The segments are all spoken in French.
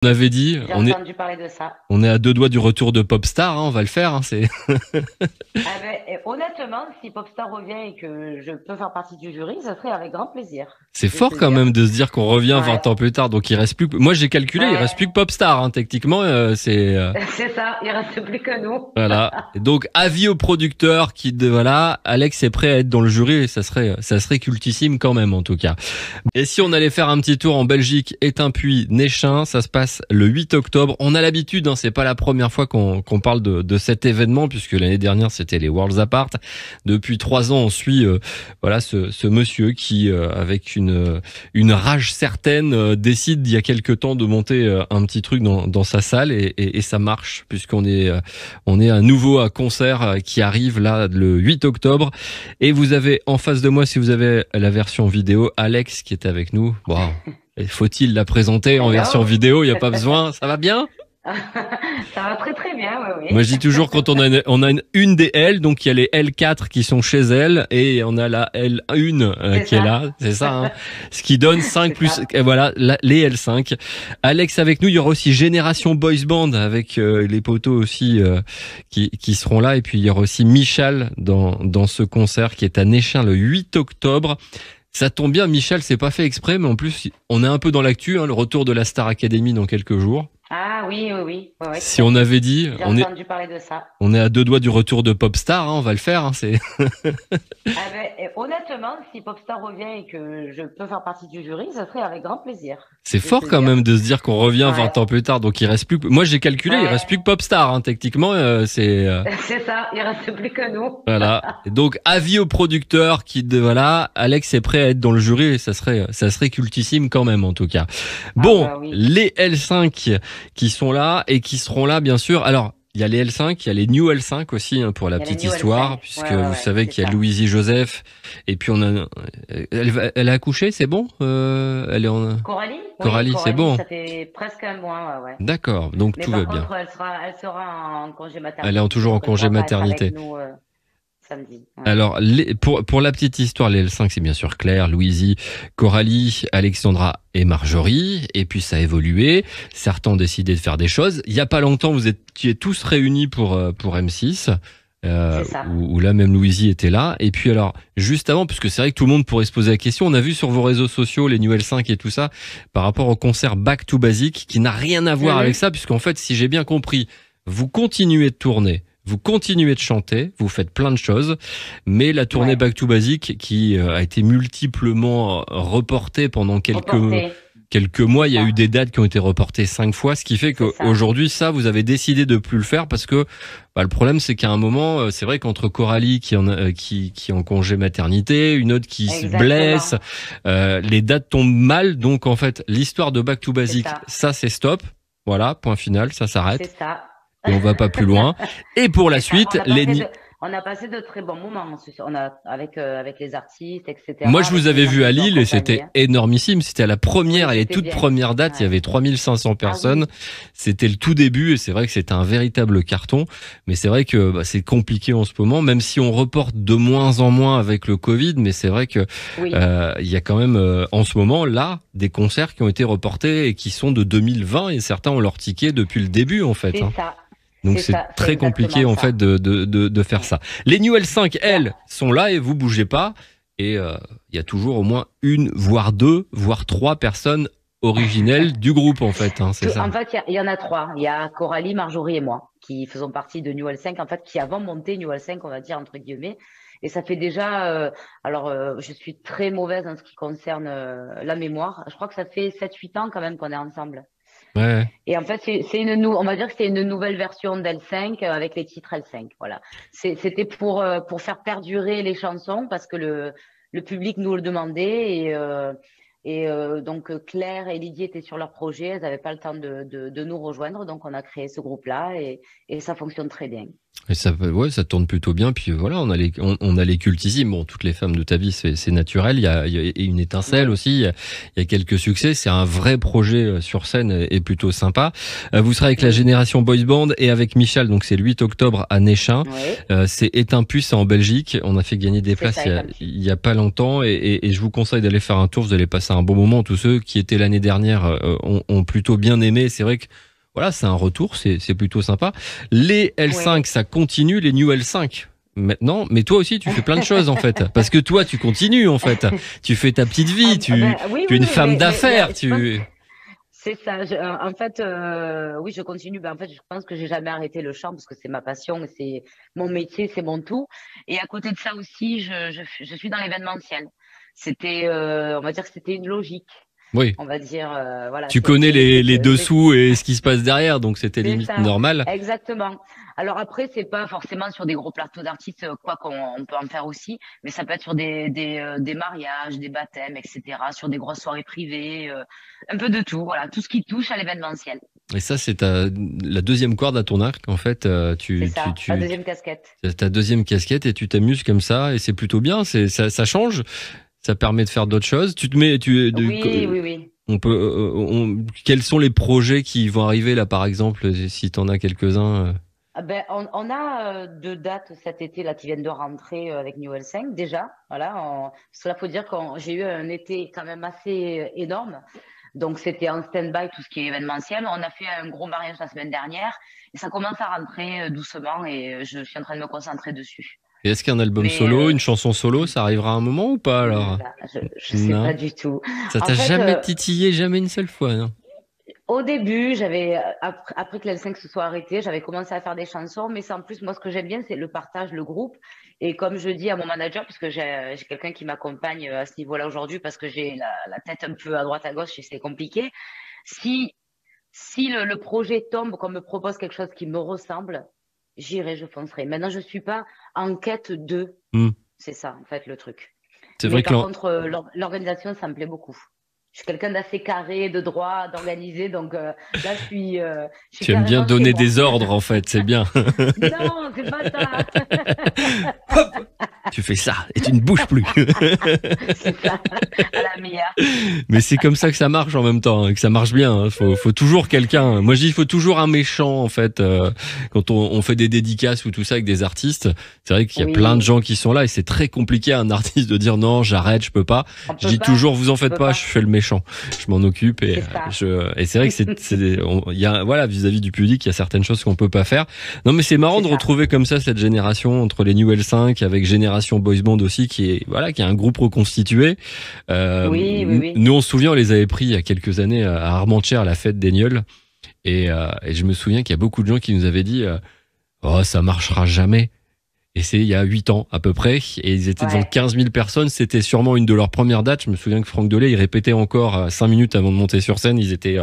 On avait dit, J'ai entendu parler de ça. on est à deux doigts du retour de Popstar, hein, on va le faire. Hein, c'est Ah ben, et honnêtement, si Popstar revient et que je peux faire partie du jury, ça serait avec grand plaisir. c'est Je vais fort te quand dire. même de se dire qu'on revient Ouais, 20 ans plus tard. Donc il reste plus. Moi j'ai calculé, il reste ouais, plus que Popstar. Hein, techniquement, c'est c'est ça. Il reste plus que nous. voilà. Et donc avis aux producteurs voilà, Alex est prêt à être dans le jury et ça serait cultissime quand même en tout cas. Et si on allait faire un petit tour en Belgique, Étain-Puy, Néchin, ça se passe le 8 octobre. On a l'habitude, hein, c'est pas la première fois qu'on parle de cet événement puisque l'année dernière c'était les Worlds Apart. Depuis 3 ans, on suit voilà ce monsieur qui avec une rage certaine décide il y a quelque temps de monter un petit truc dans sa salle et ça marche puisqu'on est à nouveau à concert qui arrive là le 8 octobre et vous avez en face de moi, si vous avez la version vidéo, Alex qui est avec nous. Wow. Et faut-il la présenter en version Hello. vidéo? Il n'y a pas besoin. Ça va bien? Ça va très très bien, oui, Moi, oui. je dis toujours quand on a une des L, donc il y a les L4 qui sont chez elle et on a la L1 C'est qui est ça. là, c'est ça. Hein, ce qui donne 5 C'est plus, ça. et voilà, les L5. Alex avec nous, il y aura aussi Génération Boys Band avec les poteaux aussi qui seront là et puis il y aura aussi Michal dans ce concert qui est à Néchin le 8 octobre. Ça tombe bien, Michal, c'est pas fait exprès, mais en plus, on est un peu dans l'actu, hein, le retour de la Star Academy dans quelques jours. Ah oui, oui, oui, oui, oui, Si tout à on fait. avait dit, J'ai entendu parler de ça. on est à deux doigts du retour de Popstar, hein, on va le faire. Hein, c'est Ah ben, et honnêtement, si Popstar revient et que je peux faire partie du jury, ça serait avec grand plaisir. c'est Je vais fort te quand dire. même de se dire qu'on revient Ouais, 20 ans plus tard. Donc il reste plus. Moi j'ai calculé, il reste ouais, plus que Popstar. Hein, techniquement, c'est c'est ça. Il reste plus que nous. voilà. Et donc avis aux producteurs voilà, Alex est prêt à être dans le jury et ça serait cultissime quand même en tout cas. Ah Bon, bah oui. les L5 qui sont là et qui seront là bien sûr. Alors il y a les L5, il y a les New L5 aussi hein, pour la Il y a les petite New histoire, L5. puisque Ouais, ouais, vous ouais, savez c'est qu'il y a ça. Louisie Joseph et puis on a, elle a accouché, c'est bon, elle est en Coralie? Oui, Coralie, c'est Coralie, bon. ça fait presque un mois, ouais, ouais. D'accord, donc Mais tout va par bien. contre, elle sera en congé Elle est maternité, toujours en donc elle congé pourra pas être avec maternité. nous samedi. Ouais. Alors, pour la petite histoire, les L5, c'est bien sûr Claire, Louisie, Coralie, Alexandra et Marjorie. Et puis, ça a évolué. Certains ont décidé de faire des choses. Il y a pas longtemps, vous étiez tous réunis pour M6. C'est ça. Où là même Louisie était là. Et puis alors, juste avant, parce que c'est vrai que tout le monde pourrait se poser la question, on a vu sur vos réseaux sociaux, les New L5 et tout ça, par rapport au concert Back to Basic, qui n'a rien à voir avec Mhm. ça, puisqu'en fait, si j'ai bien compris, vous continuez de tourner, vous continuez de chanter, vous faites plein de choses, mais la tournée Ouais. Back to Basic, qui a été multiplement reportée pendant Reporté. quelques C'est mois, il y a eu ça. des dates qui ont été reportées 5 fois, ce qui fait C'est ça. qu'aujourd'hui, ça, vous avez décidé de plus le faire parce que bah, le problème, c'est qu'à un moment, c'est vrai qu'entre Coralie qui est en congé maternité, une autre qui se blesse, Exactement. les dates tombent mal. Donc en fait, l'histoire de Back to C'est Basic, ça. ça c'est stop. Voilà, point final, ça C'est s'arrête ça. et on va pas plus loin. Et pour la C'est ça. suite, les On a passé de très bons moments. On a avec les artistes, Moi, etc. je vous Avec tous avais les gens vu qui à nous ont Lille et accompagnés. c'était énormissime. C'était à la Oui, première et les c'était toutes bien. premières dates. Il y Ouais. avait 3500 Ah personnes. oui. C'était le tout début et c'est vrai que c'était un véritable carton. Mais c'est vrai que bah, c'est compliqué en ce moment, même si on reporte de moins en moins avec le Covid. Mais c'est vrai que Oui. il y a quand même en ce moment là des concerts qui ont été reportés et qui sont de 2020 et certains ont leur ticket depuis le début en fait. C'est Hein. ça. Donc C'est c'est ça. C'est très compliqué exactement en ça. fait de faire ça. Les New L5, Là, elles, sont là et vous bougez pas. Et il y a toujours au moins une, voire deux, voire trois personnes originelles du groupe en fait. Hein, c'est ça. En fait, il y en a trois. Il y a Coralie, Marjorie et moi qui faisons partie de New L5, en fait, qui avons monté New L5, on va dire entre guillemets. Et ça fait déjà, je suis très mauvaise en ce qui concerne la mémoire. Je crois que ça fait 7-8 ans quand même qu'on est ensemble. Ouais. Et en fait, on va dire que c'est une nouvelle version d'L5 avec les titres L5. Voilà. C'était pour faire perdurer les chansons parce que le public nous le demandait et donc Claire et Lydie étaient sur leur projet, elles n'avaient pas le temps de nous rejoindre, donc on a créé ce groupe-là et ça fonctionne très bien. Et ça, ouais, ça tourne plutôt bien. Puis voilà, on a les cultissimes. Bon, toutes les femmes de ta vie, c'est naturel. Il y a une étincelle Oui, aussi. Il y a quelques succès. C'est un vrai projet sur scène et plutôt sympa. Vous serez avec la oui, Génération Boys Band et avec Michel. Donc c'est le 8 octobre à Néchin. oui, C'est Étain-Puy, c'est en Belgique. On a fait gagner des c'est places ça, est un petit. il y a pas longtemps et je vous conseille d'aller faire un tour. Vous allez passer passe un bon moment. Tous ceux qui étaient l'année dernière ont plutôt bien aimé. C'est vrai que voilà, c'est un retour, c'est plutôt sympa. Les L5, Oui. ça continue, les New L5 maintenant, mais toi aussi tu fais plein de choses en fait, parce que toi tu continues en fait, tu fais ta petite Ah, vie, ben, oui, tu es oui, une oui, femme mais d'affaires, je pense. tu C'est ça. En fait, oui, je continue. Ben, en fait, je pense que j'ai jamais arrêté le chant parce que c'est ma passion, c'est mon métier, c'est mon tout. Et à côté de ça aussi, je suis dans l'événementiel. C'était, on va dire que c'était une logique. oui, On va dire, voilà, tu connais les c'est dessous et ce qui se passe derrière, donc c'était c'est limite ça, normal. exactement. Alors après, c'est pas forcément sur des gros plateaux d'artistes, quoi qu'on on peut en faire aussi, mais ça peut être sur des mariages, des baptêmes, etc., sur des grosses soirées privées, un peu de tout, voilà, tout ce qui touche à l'événementiel. Et ça, c'est la deuxième corde à ton arc. En fait, C'est ça, la deuxième casquette. c'est ta deuxième casquette et tu t'amuses comme ça et c'est plutôt bien. Ça change, ça permet de faire d'autres choses. Tu te mets, Oui, oui, oui. on peut, quels sont les projets qui vont arriver là, par exemple, si t'en as quelques-uns Ah ben, on a deux dates cet été là qui viennent de rentrer avec New L5 déjà. Voilà, parce que là, faut dire que j'ai eu un été quand même assez énorme. Donc c'était en stand-by tout ce qui est événementiel. On a fait un gros mariage la semaine dernière et ça commence à rentrer doucement et je suis en train de me concentrer dessus. Et est-ce qu'un album Mais solo, une chanson solo, ça arrivera à un moment ou pas alors? là, je sais pas Non, du tout. ça En t'a fait, jamais titillé, jamais une seule fois, non? au début, après que l'L5 se soit arrêté, j'avais commencé à faire des chansons, mais c'est en plus, moi, ce que j'aime bien, c'est le partage, le groupe. Et comme je dis à mon manager, puisque j'ai quelqu'un qui m'accompagne à ce niveau-là aujourd'hui, parce que j'ai la tête un peu à droite, à gauche, et c'est compliqué. Si, si le projet tombe, qu'on me propose quelque chose qui me ressemble, j'irai, je foncerai. Maintenant, je suis pas en quête de, Hmm. c'est ça, en fait, le truc. C'est Mais vrai que par contre, l'organisation, ça me plaît beaucoup. Je suis quelqu'un d'assez carré, de droit, d'organisé, donc là, je suis tu aimes bien carrément chez donner moi. des ordres en fait, c'est bien. Non, c'est pas ça. Hop, tu fais ça et tu ne bouges plus. C'est ça, à la meilleure. Mais c'est comme ça que ça marche en même temps, hein, que ça marche bien. Hein. Faut toujours quelqu'un. Moi je dis, il faut toujours un méchant en fait. Quand on fait des dédicaces ou tout ça avec des artistes, c'est vrai qu'il y a plein de Oui, gens qui sont là et c'est très compliqué à un artiste de dire non, j'arrête, je peux pas. on Je peut dis pas, toujours, vous en on faites peut pas, je pas. fais le méchant. Je m'en occupe et C'est ça. et c'est vrai que il y a voilà vis-à-vis du public, il y a certaines choses qu'on peut pas faire. Non mais c'est marrant C'est de ça. retrouver comme ça cette génération entre les New L5 avec Génération Boys Band aussi qui est voilà qui est un groupe reconstitué. Oui, oui, oui. Nous, on se souvient, on les avait pris il y a quelques années à Armentières, à la fête des Gneuls. Et je me souviens qu'il y a beaucoup de gens qui nous avaient dit oh, ça marchera jamais. Et c'est il y a 8 ans à peu près. Et ils étaient devant Ouais. 15 000 personnes. C'était sûrement une de leurs premières dates. Je me souviens que Franck Delay, il répétait encore 5 minutes avant de monter sur scène. Ils étaient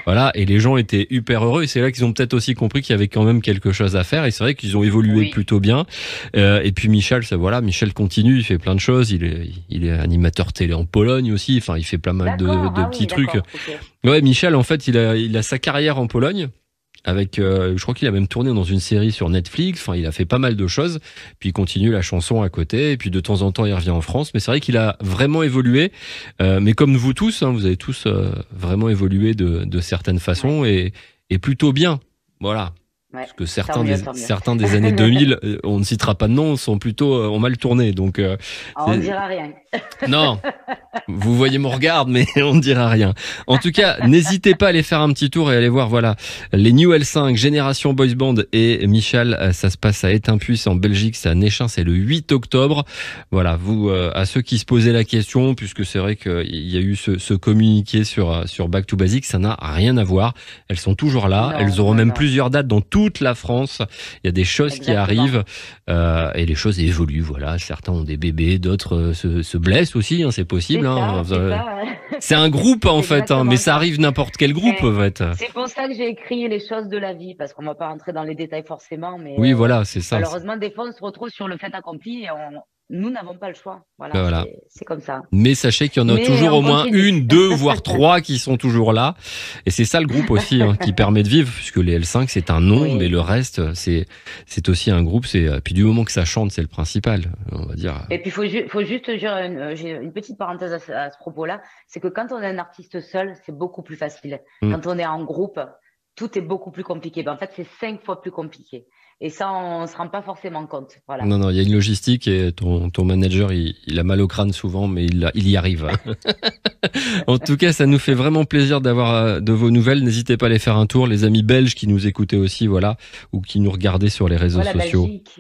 voilà. Et les gens étaient hyper heureux. Et c'est là qu'ils ont peut-être aussi compris qu'il y avait quand même quelque chose à faire. Et c'est vrai qu'ils ont évolué Oui. plutôt bien. Et puis Michel, ça voilà. Michel continue. Il fait plein de choses. Il est animateur télé en Pologne aussi. Enfin, il fait pas mal D'accord. de Ah petits oui, trucs. d'accord. Ok. Ouais, Michel, en fait, il a sa carrière en Pologne. Avec, je crois qu'il a même tourné dans une série sur Netflix. Enfin, il a fait pas mal de choses. Puis il continue la chanson à côté. Et puis de temps en temps, il revient en France. Mais c'est vrai qu'il a vraiment évolué. Mais comme vous tous, hein, vous avez tous vraiment évolué de certaines Ouais. façons et plutôt bien. Voilà. Ouais. Parce que Tant mieux, tant mieux. certains des années 2000, on ne citera pas de nom, sont plutôt ont mal tourné. Donc Ah, on c'est- dira rien. non, vous voyez mon regard, mais on ne dira rien. En tout cas, n'hésitez pas à aller faire un petit tour et aller voir, voilà, les New L5, Génération Boys Band et Michel, ça se passe à Étainpuy, c'est en Belgique, c'est à Néchin, c'est le 8 octobre. Voilà, vous, à ceux qui se posaient la question, puisque c'est vrai qu'il y a eu ce communiqué sur Back to Basics, ça n'a rien à voir. Elles sont toujours là, Non, elles auront non, même non. plusieurs dates dans toute la France. Il y a des choses qui Exactement. arrivent et les choses évoluent, voilà. Certains ont des bébés, d'autres se blessent aussi, hein, c'est possible. C'est Hein. ça, c'est ça. C'est un groupe en C'est fait, hein, mais exactement ça ça. arrive n'importe quel groupe Et en fait. c'est pour ça que j'ai écrit les choses de la vie, parce qu'on va pas rentrer dans les détails forcément, mais Oui, voilà, c'est ça. malheureusement, des fois, on se retrouve sur le fait accompli et nous n'avons pas le choix. Voilà, Voilà. c'est comme ça. Mais sachez qu'il y en a Mais toujours on au moins continue. une, deux, voire trois qui sont toujours là. Et c'est ça le groupe aussi hein, qui permet de vivre, puisque les L5 c'est un nom, mais Oui. le reste c'est aussi un groupe. Puis du moment que ça chante, c'est le principal, on va dire. Et puis, faut juste dire j'ai une petite parenthèse à ce propos-là, c'est que quand on est un artiste seul, c'est beaucoup plus facile. Mm. Quand on est en groupe, tout est beaucoup plus compliqué. Ben, en fait, c'est 5 fois plus compliqué. Et ça, on se rend pas forcément compte. Voilà. Non, non, il y a une logistique et ton manager, il a mal au crâne souvent, mais il y arrive. En tout cas, ça nous fait vraiment plaisir d'avoir de vos nouvelles. N'hésitez pas à aller faire un tour, les amis belges qui nous écoutaient aussi, voilà, ou qui nous regardaient sur les réseaux Voilà, sociaux. Belgique.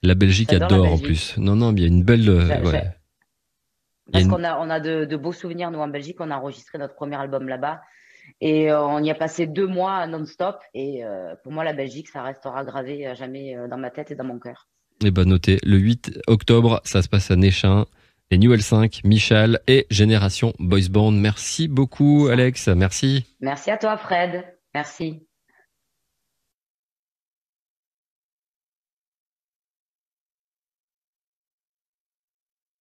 La Belgique J'adore la adore en Belgique. plus. Non, non, mais il y a une belle, ouais, il y a Parce une, qu'on a de beaux souvenirs, nous, en Belgique. On a enregistré notre premier album là-bas. Et on y a passé 2 mois non-stop. Et pour moi, la Belgique, ça restera gravé à jamais dans ma tête et dans mon cœur. eh ben notez, le 8 octobre, ça se passe à Néchin. Les New L5, Michal et Génération Boys Band. Merci C'est beaucoup, ça. Alex. Merci. Merci à toi, Fred. Merci.